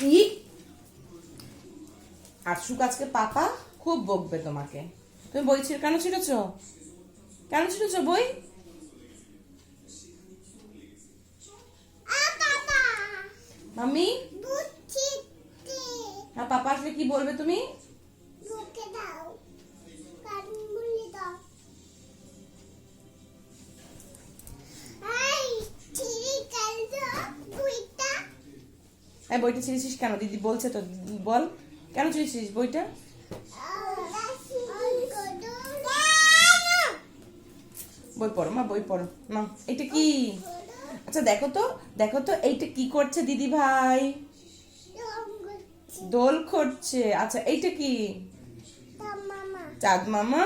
ই আশুক আজকে পাপা খুব বকবে তোমাকে। তুমি বই কেন ছিটেছ? কেন ছিটেছ বই? মাম্মি হ্যাঁ, পাপা আসলে কি বলবে তুমি? বইটা ছিঁড়েছিস কেন? দিদি বলছে তো, বল কেন ছিঁড়েছিস বইটা? বই পড়ো মা, বই পড়ো না। এটা কি? আচ্ছা দেখো তো এইটা কি করছে দিদি ভাই? দোল করছে। আচ্ছা এইটা কি? চাঁদ মামা।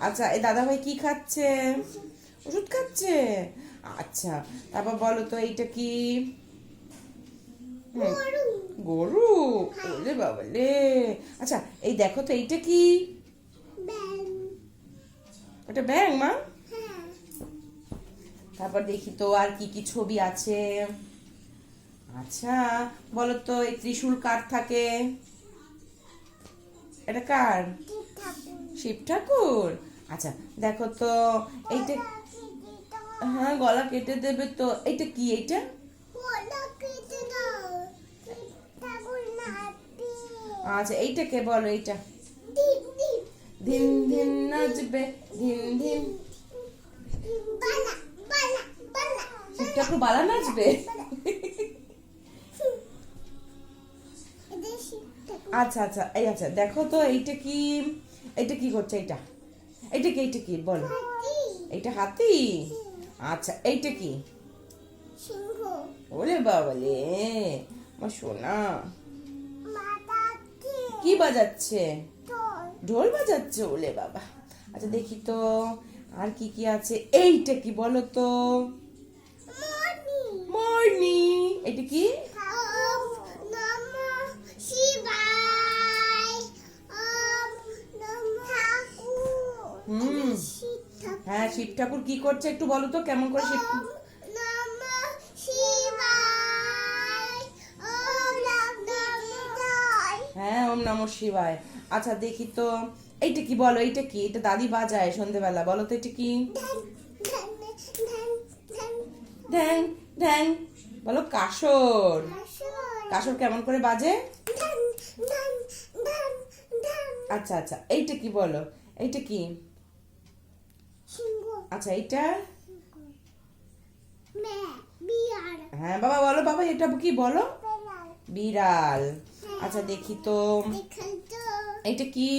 আচ্ছা এই দাদা ভাই কি খাচ্ছে? ওষুধ খাচ্ছে। আচ্ছা তারপর বলো তো এইটা কি? গরু। ওরে বাবা রে। আচ্ছা এই দেখো তো এইটা কি? ওটা ব্যাং মা। তারপর দেখি তো আর কি কি ছবি আছে। আচ্ছা বলো তো এই ত্রিশূল কার থাকে? এটা কার? শিব ঠাকুর। আচ্ছা দেখো তো এইটা, হ্যাঁ গলা কেটে দেবে তো। এইটা কি? এইটা আচ্ছা এইটাকে বলো, এইটা ধিন ধিন নাচবে, ধিন ধিন। শিব ঠাকুর বালা নাচবে। আচ্ছা আচ্ছা এই আচ্ছা দেখো তো এইটা কি? এইটা কি করছে? এইটা কি বলো? এইটা হাতি। আচ্ছা এইটা কি? ওরে বাবা রে আমার সোনা, কি বাজাচ্ছে? ঢোল বাজাচ্ছে। ওলে বাবা। আচ্ছা দেখি তো আর কি কি আছে। এইটা কি বলো তো? মর্নিং। এটা কি? হ্যাঁ শিব ঠাকুর কি করছে একটু বলো তো, কেমন করে শিব? হ্যাঁ ওম নমঃ শিবায়। আচ্ছা দেখি তো এইটা কি বলো? এইটা কি? এটা দাদি বাজায় সন্ধ্যেবেলা। বলো তো এটা কি? ঢ্যাং ঢ্যাং। বলো কাসর। কাসর কেমন করে বাজে? আচ্ছা আচ্ছা এইটা কি বলো? এইটা কি? আচ্ছা এইটা? হ্যাঁ বাবা বলো, বাবা এটা কি বলো? বিড়াল। আচ্ছা দেখি তো এইটা কি?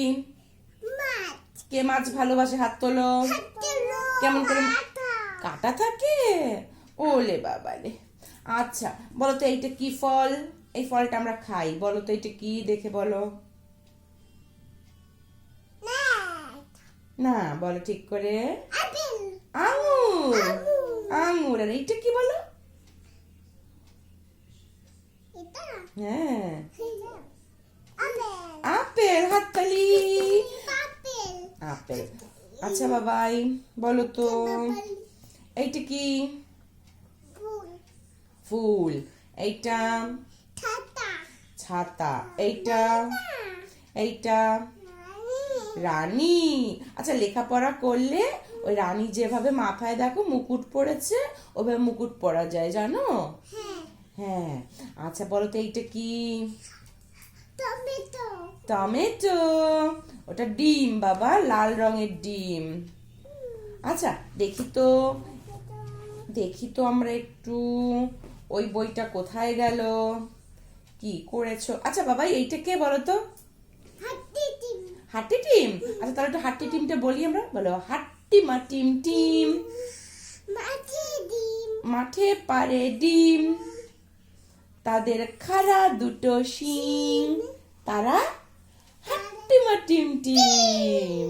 কে মাছ ভালোবাসে? হাত তোলো। কেমন করে? কাটা থাকে। ওলে বাবালে। আচ্ছা বলো তো এইটা কি ফল? এই ফলটা আমরা খাই। বলো তো এটা কি? দেখে বলো না, বলো ঠিক করে। আঙুর। আঙুর। আর এইটা কি বলো? হ্যাঁ আপেল। হাততালি। আপেল। আচ্ছা বাবাই বলো তো এইটা কি? ফুল। এইটা? ছাতা। এইটা? এইটা রানী। আচ্ছা লেখাপড়া করলে ওই রানী যেভাবে মাথায় দেখো মুকুট পড়েছে, ওভাবে মুকুট পরা যায় জানো? হ্যাঁ। আচ্ছা বলো তো এইটা কি? টমেটো। ওটা ডিম বাবা, লাল রঙের ডিম। আচ্ছা দেখি তো আমরা একটু ওই বইটা কোথায় গেল? কি করেছো? আচ্ছা বাবা এইটা কে বলো তো? হাট্টি টিম। আচ্ছা তাহলে একটু হাট্টি টিমটা বলি আমরা। বলো হাট্টি মা টিম টিম, মাঠে পারে ডিম, তাদের খাড়া দুটো শিং, তারা হাট্টি মা টিম টিম।